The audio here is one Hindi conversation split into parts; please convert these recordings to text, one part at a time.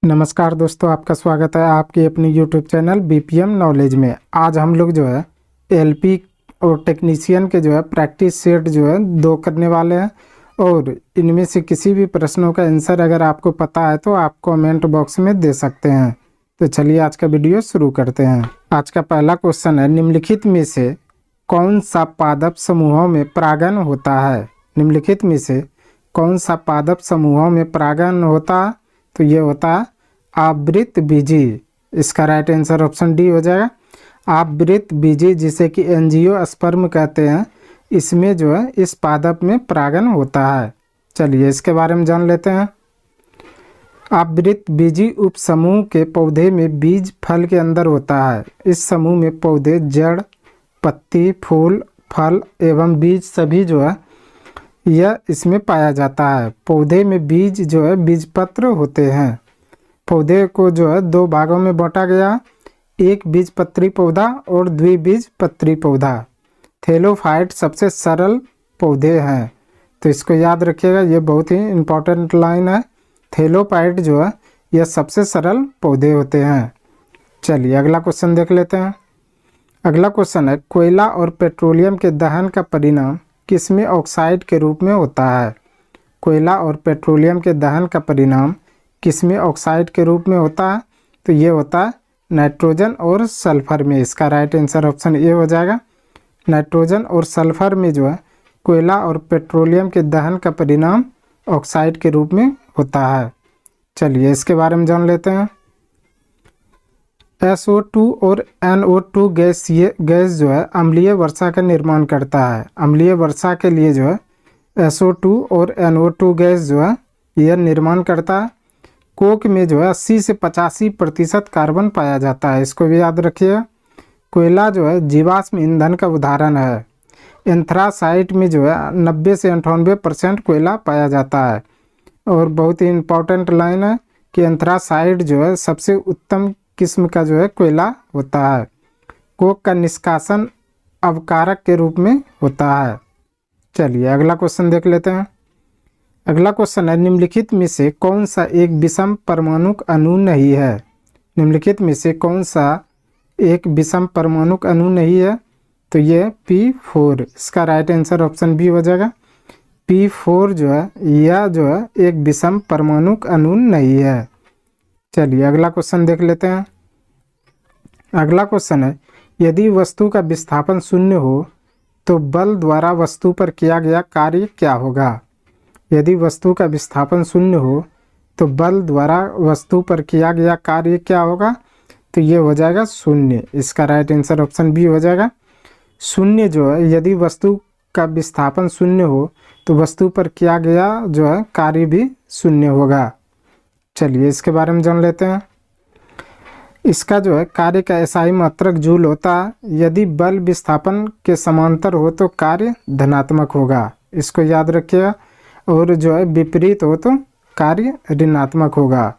नमस्कार दोस्तों, आपका स्वागत है आपके अपनी यूट्यूब चैनल बीपीएम नॉलेज में। आज हम लोग जो है एलपी और टेक्नीशियन के जो है प्रैक्टिस सेट जो है 2 करने वाले हैं और इनमें से किसी भी प्रश्नों का आंसर अगर आपको पता है तो आप कमेंट बॉक्स में दे सकते हैं। तो चलिए आज का वीडियो शुरू करते हैं। आज का पहला क्वेश्चन है, निम्नलिखित में से कौन सा पादप समूहों में परागण होता है? निम्नलिखित में से कौन सा पादप समूहों में परागण होता है? तो ये होता है आवृत बीजी। इसका राइट आंसर ऑप्शन डी हो जाएगा। आवृत बीजी जिसे कि एंजियोस्पर्म कहते हैं, इसमें जो है इस पादप में परागण होता है। चलिए इसके बारे में जान लेते हैं। आवृत बीजी उप समूह के पौधे में बीज फल के अंदर होता है। इस समूह में पौधे, जड़, पत्ती, फूल, फल एवं बीज सभी जो है यह इसमें पाया जाता है। पौधे में बीज जो है बीजपत्र होते हैं। पौधे को जो है 2 भागों में बांटा गया, एक बीजपत्री पौधा और द्विबीजपत्री पौधा। थैलोफाइट सबसे सरल पौधे हैं, तो इसको याद रखिएगा, ये बहुत ही इम्पोर्टेंट लाइन है। थैलोफाइट जो है यह सबसे सरल पौधे होते हैं। चलिए अगला क्वेश्चन देख लेते हैं। अगला क्वेश्चन है, कोयला और पेट्रोलियम के दहन का परिणाम किसमें ऑक्साइड के रूप में होता है? कोयला और पेट्रोलियम के दहन का परिणाम किसमें ऑक्साइड के रूप में होता है? तो ये होता है नाइट्रोजन और सल्फर में। इसका राइट आंसर ऑप्शन ए हो जाएगा। नाइट्रोजन और सल्फर में जो है कोयला और पेट्रोलियम के दहन का परिणाम ऑक्साइड के रूप में होता है। चलिए इसके बारे में जान लेते हैं। SO2 और NO2 गैस जो है अम्लीय वर्षा का निर्माण करता है। अम्लीय वर्षा के लिए जो है SO2 और NO2 गैस जो है यह निर्माण करता है। कोक में जो है 80 से 85% कार्बन पाया जाता है, इसको भी याद रखिए। कोयला जो है जीवाश्म ईंधन का उदाहरण है। एंथ्रासाइट में जो है 90 से 98% कोयला पाया जाता है। और बहुत ही इम्पोर्टेंट लाइन है कि एंथ्रासाइट जो है सबसे उत्तम किस्म का जो है कोयला होता है। कोक का निष्कासन अवकारक के रूप में होता है। चलिए अगला क्वेश्चन देख लेते हैं। अगला क्वेश्चन है, निम्नलिखित में से कौन सा एक विषम परमाणुक अणु नहीं है? निम्नलिखित में से कौन सा एक विषम परमाणुक अणु नहीं है? तो ये P4। इसका राइट आंसर ऑप्शन बी हो जाएगा। P4 जो है यह जो है एक विषम परमाणुक अणु नहीं है। चलिए अगला क्वेश्चन देख लेते हैं। अगला क्वेश्चन है, यदि वस्तु का विस्थापन 0 हो तो बल द्वारा वस्तु पर किया गया कार्य क्या होगा? यदि वस्तु का विस्थापन 0 हो तो बल द्वारा वस्तु पर किया गया कार्य क्या होगा? तो ये हो जाएगा 0। इसका राइट आंसर ऑप्शन बी हो जाएगा। 0 जो है, यदि वस्तु का विस्थापन 0 हो तो वस्तु पर किया गया जो है कार्य भी 0 होगा। चलिए इसके बारे में जान लेते हैं। इसका जो है कार्य का SI मात्रक जूल होता है। यदि बल विस्थापन के समांतर हो तो कार्य धनात्मक होगा, इसको याद रखिएगा। और जो है विपरीत हो तो कार्य ऋणात्मक होगा।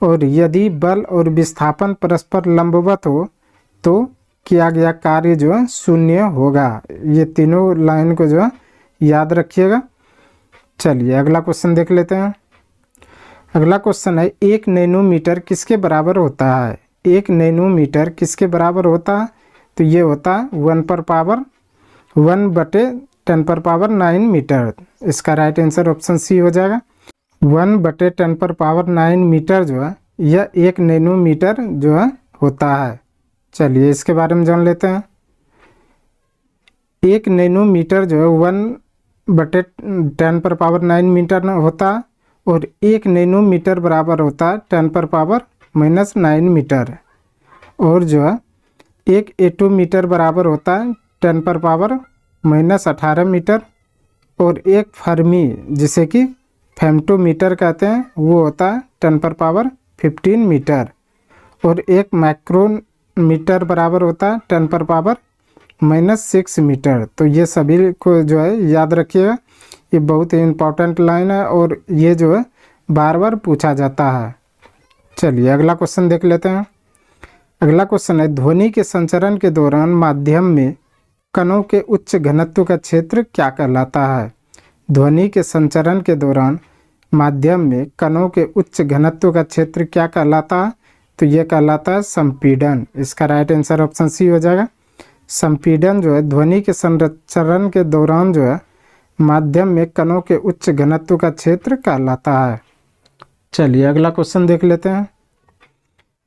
और यदि बल और विस्थापन परस्पर लंबवत हो तो किया गया कार्य जो है 0 होगा। ये तीनों लाइन को जो है याद रखिएगा। चलिए अगला क्वेश्चन देख लेते हैं। अगला क्वेश्चन है, 1 नैनोमीटर किसके बराबर होता है? 1 नैनोमीटर किसके बराबर होता है? तो ये होता है 1/10⁹ मीटर। इसका राइट आंसर ऑप्शन सी हो जाएगा। 1/10⁹ मीटर जो है यह 1 नैनोमीटर जो है होता है। चलिए इसके बारे में जान लेते हैं। 1 नैनोमीटर जो है 1/10⁹ मीटर होता है और 1 नैनोमीटर बराबर होता है 10⁻⁻⁹ मीटर। और जो है 1 एटोमीटर बराबर होता है 10⁻⁻18 मीटर। और 1 फर्मी जिसे कि फेम्टोमीटर कहते हैं वो होता है 10⁻15 मीटर। और 1 माइक्रोमीटर बराबर होता है 10⁻⁻6 मीटर। तो ये सभी को जो है याद रखिएगा, ये बहुत ही इम्पोर्टेंट लाइन है और ये जो है बार बार पूछा जाता है। चलिए अगला क्वेश्चन देख लेते हैं। अगला क्वेश्चन है, ध्वनि के संचरण के दौरान माध्यम में कणों के उच्च घनत्व का क्षेत्र क्या कहलाता है? ध्वनि के संचरण के दौरान माध्यम में कणों के उच्च घनत्व का क्षेत्र क्या कहलाता है? तो ये कहलाता है संपीड़न। इसका राइट आंसर ऑप्शन सी हो जाएगा। संपीड़न जो है ध्वनि के संचरण के दौरान जो है माध्यम में कणों के उच्च घनत्व का क्षेत्र कहलाता है। चलिए अगला क्वेश्चन देख लेते हैं।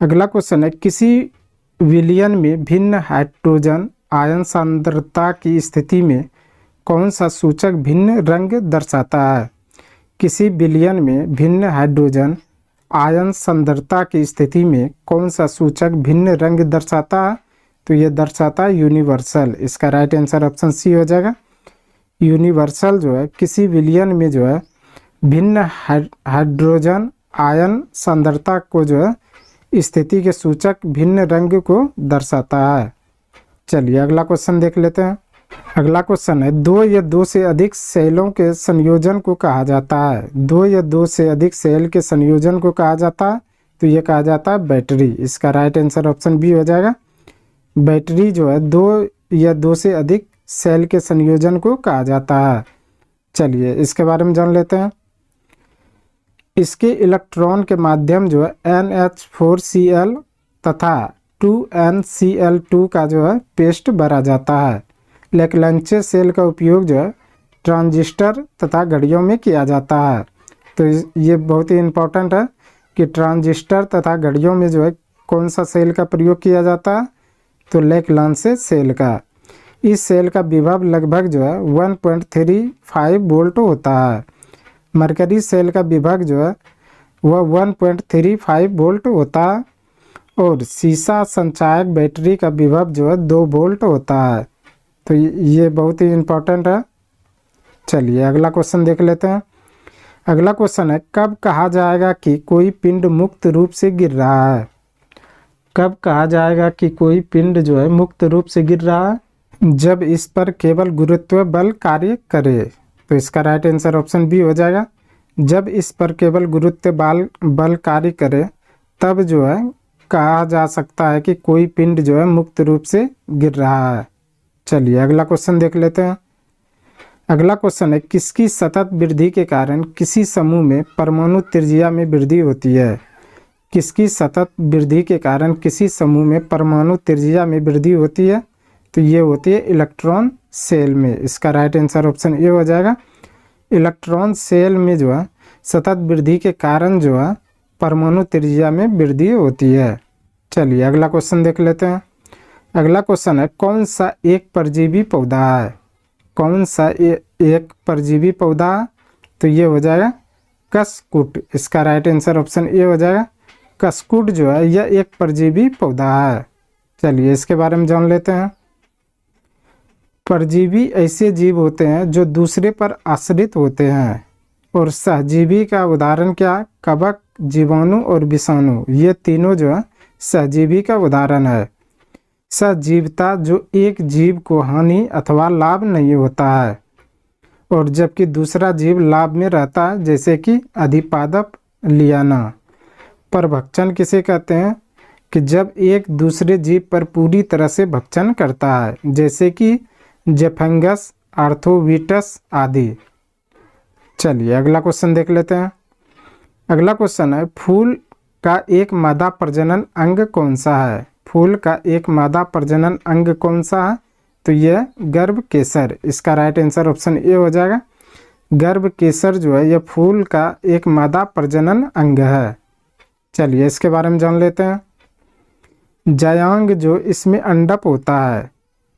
अगला क्वेश्चन है, किसी विलयन में भिन्न हाइड्रोजन आयन सांद्रता की स्थिति में कौन सा सूचक भिन्न रंग दर्शाता है? किसी विलयन में भिन्न हाइड्रोजन आयन सांद्रता की स्थिति में कौन सा सूचक भिन्न रंग दर्शाता है? तो ये दर्शाता है यूनिवर्सल। इसका राइट आंसर ऑप्शन सी हो जाएगा। यूनिवर्सल जो है किसी विलयन में जो है भिन्न हाइड्रोजन आयन सांद्रता को जो है स्थिति के सूचक भिन्न रंग को दर्शाता है। चलिए अगला क्वेश्चन देख लेते हैं। अगला क्वेश्चन है, दो या दो से अधिक सेलों के संयोजन को कहा जाता है। दो या दो से अधिक सेल के संयोजन को कहा जाता है। तो ये कहा जाता है बैटरी। इसका राइट आंसर ऑप्शन बी हो जाएगा। बैटरी जो है दो या दो से अधिक सेल के संयोजन को कहा जाता है। चलिए इसके बारे में जान लेते हैं। इसके इलेक्ट्रॉन के माध्यम जो है NH4Cl तथा 2NCl2 का जो है पेस्ट भरा जाता है। लेक्लांचे सेल का उपयोग जो है ट्रांजिस्टर तथा घड़ियों में किया जाता है। तो ये बहुत ही इम्पोर्टेंट है कि ट्रांजिस्टर तथा घड़ियों में जो है कौन सा सेल का प्रयोग किया जाता है? तो लेक्लांचे सेल का। इस सेल का विभव लगभग जो है 1.35 वोल्ट होता है। मरकरी सेल का विभव जो है वह 1.35 वोल्ट होता है और सीसा संचायक बैटरी का विभव जो है 2 वोल्ट होता है। तो ये बहुत ही इम्पोर्टेंट है। चलिए अगला क्वेश्चन देख लेते हैं। अगला क्वेश्चन है, कब कहा जाएगा कि कोई पिंड मुक्त रूप से गिर रहा है? कब कहा जाएगा कि कोई पिंड जो है मुक्त रूप से गिर रहा है? जब इस पर केवल गुरुत्व बल कार्य करे। तो इसका राइट आंसर ऑप्शन बी हो जाएगा। जब इस पर केवल गुरुत्व बल कार्य करे तब जो है कहा जा सकता है कि कोई पिंड जो है मुक्त रूप से गिर रहा है। चलिए अगला क्वेश्चन देख लेते हैं। अगला क्वेश्चन है, किसकी सतत वृद्धि के कारण किसी समूह में परमाणु त्रिज्या में वृद्धि होती है? किसकी सतत वृद्धि के कारण किसी समूह में परमाणु त्रिज्या में वृद्धि होती है? तो ये होती है इलेक्ट्रॉन सेल में। इसका राइट आंसर ऑप्शन ए हो जाएगा। इलेक्ट्रॉन सेल में जो है सतत वृद्धि के कारण जो है परमाणु त्रिज्या में वृद्धि होती है। चलिए अगला क्वेश्चन देख लेते हैं। अगला क्वेश्चन है, कौन सा एक परजीवी पौधा है? कौन सा एक परजीवी पौधा? तो ये हो जाएगा कसकुट। इसका राइट आंसर ऑप्शन ए हो जाएगा। कसकुट जो है यह एक परजीवी पौधा है। चलिए इसके बारे में जान लेते हैं। परजीवी ऐसे जीव होते हैं जो दूसरे पर आश्रित होते हैं। और सहजीवी का उदाहरण क्या? कवक, जीवाणु और विषाणु, ये तीनों जो है सहजीवी का उदाहरण है। सहजीवता जो एक जीव को हानि अथवा लाभ नहीं होता है और जबकि दूसरा जीव लाभ में रहता है, जैसे कि अधिपादप लियाना। परभक्षण किसे कहते हैं? कि जब एक दूसरे जीव पर पूरी तरह से भक्षण करता है, जैसे कि जेफंगस, आर्थोवीटस आदि। चलिए अगला क्वेश्चन देख लेते हैं। अगला क्वेश्चन है, फूल का एक मादा प्रजनन अंग कौन सा है? फूल का एक मादा प्रजनन अंग कौन सा है? तो यह गर्भ केसर। इसका राइट आंसर ऑप्शन ए हो जाएगा। गर्भ केसर जो है यह फूल का एक मादा प्रजनन अंग है। चलिए इसके बारे में जान लेते हैं। जायांग जो इसमें अंडप होता है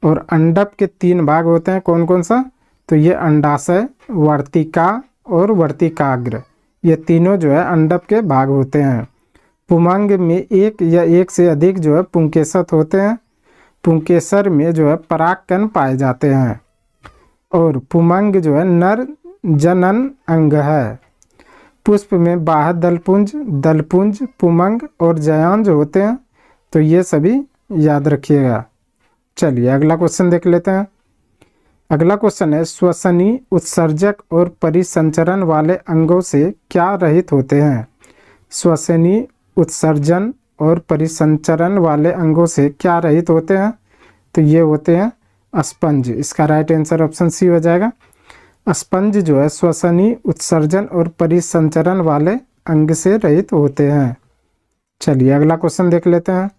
और अंडप के 3 भाग होते हैं, कौन कौन सा? तो ये अंडाशय, वर्तिका और वर्तिकाग्र, ये तीनों जो है अंडप के भाग होते हैं। पुमंग में एक या एक से अधिक जो है पुंकेसर होते हैं। पुंकेसर में जो है परागकण पाए जाते हैं और पुमंग जो है नर जनन अंग है। पुष्प में बाह्य दलपुंज, पुमंग और जयान जो होते हैं। तो ये सभी याद रखिएगा। चलिए अगला क्वेश्चन देख लेते हैं। अगला क्वेश्चन है, श्वसनी, उत्सर्जक और परिसंचरण वाले अंगों से क्या रहित होते हैं? श्वसनी, उत्सर्जन और परिसंचरण वाले अंगों से क्या रहित होते हैं? तो ये होते हैं स्पंज। इसका राइट आंसर ऑप्शन सी हो जाएगा। स्पंज जो है श्वसनीय, उत्सर्जन और परिसंचरण वाले अंग से रहित होते हैं। चलिए अगला क्वेश्चन देख लेते हैं।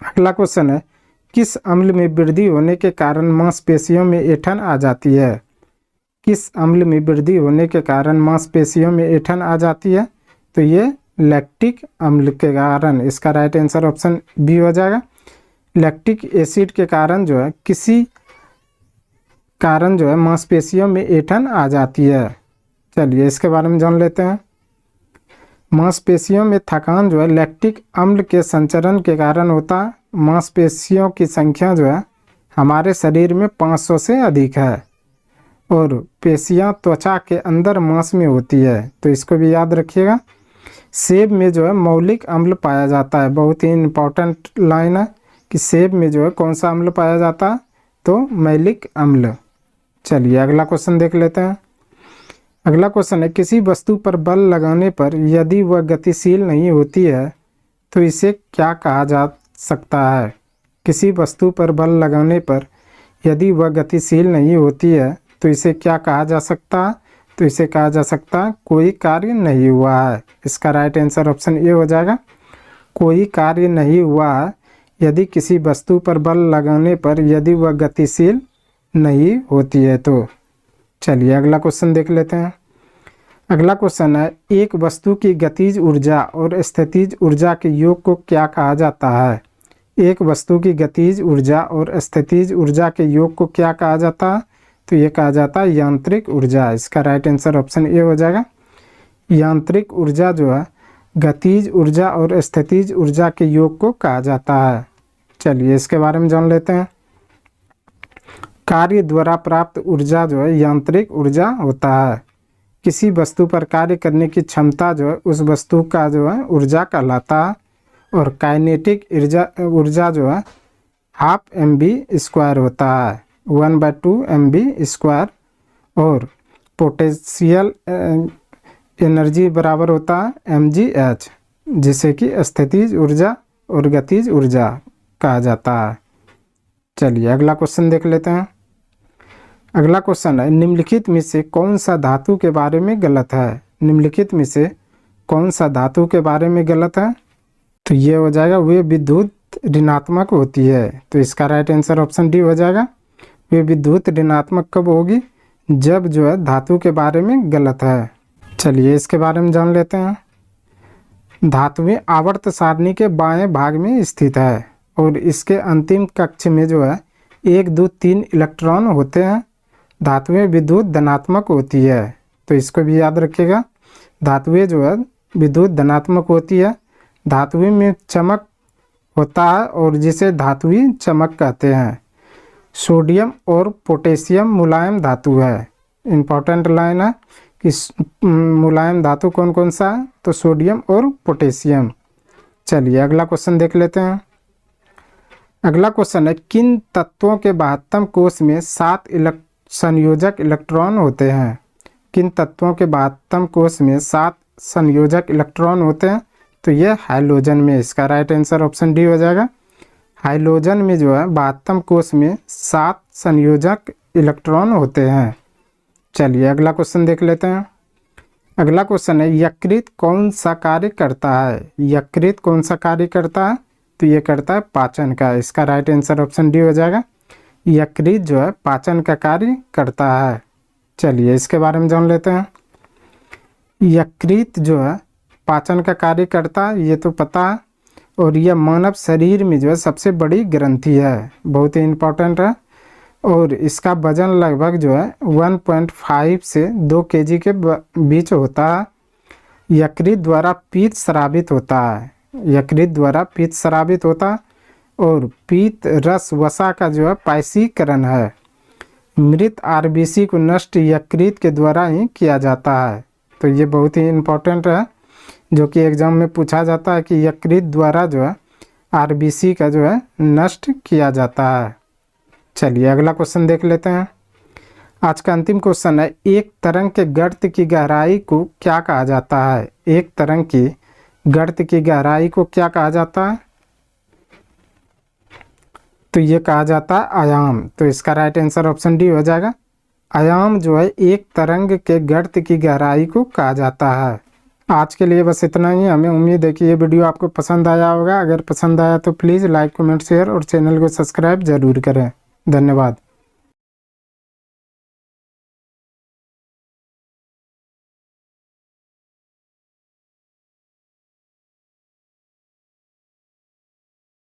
अगला क्वेश्चन है, किस अम्ल में वृद्धि होने के कारण मांसपेशियों में ऐंठन आ जाती है? किस अम्ल में वृद्धि होने के कारण मांसपेशियों में ऐंठन आ जाती है? तो ये लैक्टिक अम्ल के कारण। इसका राइट आंसर ऑप्शन बी हो जाएगा। लैक्टिक एसिड के कारण जो है किसी कारण जो है मांसपेशियों में ऐंठन आ जाती है। चलिए इसके बारे में जान लेते हैं। मांसपेशियों में थकान जो है लैक्टिक अम्ल के संचरण के कारण होता है। मांसपेशियों की संख्या जो है हमारे शरीर में 500 से अधिक है और पेशियां त्वचा के अंदर मांस में होती है, तो इसको भी याद रखिएगा। सेब में जो है मौलिक अम्ल पाया जाता है। बहुत ही इम्पोर्टेंट लाइन है कि सेब में जो है कौन सा अम्ल पाया जाता है? तो मैलिक अम्ल। चलिए अगला क्वेश्चन देख लेते हैं। अगला क्वेश्चन है, किसी वस्तु पर बल लगाने पर यदि वह गतिशील नहीं होती है तो इसे क्या कहा जा सकता है? किसी वस्तु पर बल लगाने पर यदि वह गतिशील नहीं होती है तो इसे क्या कहा जा सकता है? तो इसे कहा जा सकता है कोई कार्य नहीं हुआ है। इसका राइट आंसर ऑप्शन ए हो जाएगा। कोई कार्य नहीं हुआ है यदि किसी वस्तु पर बल लगाने पर यदि वह गतिशील नहीं होती है तो। चलिए अगला क्वेश्चन देख लेते हैं। अगला क्वेश्चन है, एक वस्तु की गतिज ऊर्जा और स्थितिज ऊर्जा के योग को क्या कहा जाता है? एक वस्तु की गतिज ऊर्जा और स्थितिज ऊर्जा के योग को क्या कहा जाता है? तो ये कहा जाता है यांत्रिक ऊर्जा। इसका राइट आंसर ऑप्शन ए हो जाएगा। यांत्रिक ऊर्जा जो है गतिज ऊर्जा और स्थितिज ऊर्जा के योग को कहा जाता है। चलिए इसके बारे में जान लेते हैं। कार्य द्वारा प्राप्त ऊर्जा जो है यांत्रिक ऊर्जा होता है। किसी वस्तु पर कार्य करने की क्षमता जो है उस वस्तु का जो है ऊर्जा कहलाता है। और काइनेटिक ऊर्जा जो है ½ mv² होता है, 1/2 mv²। और पोटेंशियल एनर्जी बराबर होता है mgh, जिसे कि स्थितिज ऊर्जा और गतिज ऊर्जा कहा जाता है। चलिए अगला क्वेश्चन देख लेते हैं। अगला क्वेश्चन है, निम्नलिखित में से कौन सा धातु के बारे में गलत है? निम्नलिखित में से कौन सा धातु के बारे में गलत है? तो ये हो जाएगा वे विद्युत ऋणात्मक होती है। तो इसका राइट आंसर ऑप्शन डी हो जाएगा। वे विद्युत ऋणात्मक कब होगी? जब जो है धातु के बारे में गलत है। चलिए इसके बारे में जान लेते हैं। धातुएं आवर्त सारणी के बाएं भाग में स्थित है और इसके अंतिम कक्ष में जो है 1 2 3 इलेक्ट्रॉन होते हैं। धातुएं विद्युत धनात्मक होती है, तो इसको भी याद रखिएगा। धातुएं जो है विद्युत धनात्मक होती है। धातुएं में चमक होता है और जिसे धातुई चमक कहते हैं। सोडियम और पोटेशियम मुलायम धातु है। इम्पोर्टेंट लाइन है कि मुलायम धातु कौन कौन सा है? तो सोडियम और पोटेशियम। चलिए अगला क्वेश्चन देख लेते हैं। अगला क्वेश्चन है, किन तत्वों के 72 कोष में 7 संयोजक इलेक्ट्रॉन होते हैं? किन तत्वों के 72 कोष में 7 संयोजक इलेक्ट्रॉन होते हैं? तो ये हाइड्रोजन में। इसका राइट आंसर ऑप्शन डी हो जाएगा। हाइड्रोजन में जो है 72 कोष में 7 संयोजक इलेक्ट्रॉन होते हैं। चलिए अगला क्वेश्चन देख लेते हैं। अगला क्वेश्चन है, यकृत कौन सा कार्य करता है? यकृत कौन सा कार्य करता है? तो ये करता है पाचन का। इसका राइट आंसर ऑप्शन डी हो जाएगा। यकृत जो है पाचन का कार्य करता है। चलिए इसके बारे में जान लेते हैं। यकृत जो है पाचन का कार्य करता है, ये तो पता है। और यह मानव शरीर में जो है सबसे बड़ी ग्रंथि है, बहुत ही इम्पोर्टेंट है। और इसका वजन लगभग जो है 1.5 से 2 kg के बीच होता है। यकृत द्वारा पित्त स्रावित होता है। यकृत द्वारा पित्त स्रावित होता है और पित्त रस वसा का जो है पायसीकरण है। मृत आरबीसी को नष्ट यकृत के द्वारा ही किया जाता है। तो ये बहुत ही इम्पोर्टेंट है, जो कि एग्जाम में पूछा जाता है कि यकृत द्वारा जो है आरबीसी का जो है नष्ट किया जाता है। चलिए अगला क्वेश्चन देख लेते हैं। आज का अंतिम क्वेश्चन है, एक तरंग के गर्त की गहराई को क्या कहा जाता है? एक तरंग की गर्त की गहराई को क्या कहा जाता है? तो ये कहा जाता है आयाम। तो इसका राइट आंसर ऑप्शन डी हो जाएगा। आयाम जो है एक तरंग के गर्त की गहराई को कहा जाता है। आज के लिए बस इतना ही। हमें उम्मीद है कि ये वीडियो आपको पसंद आया होगा। अगर पसंद आया तो प्लीज़ लाइक, कमेंट, शेयर और चैनल को सब्सक्राइब ज़रूर करें। धन्यवाद।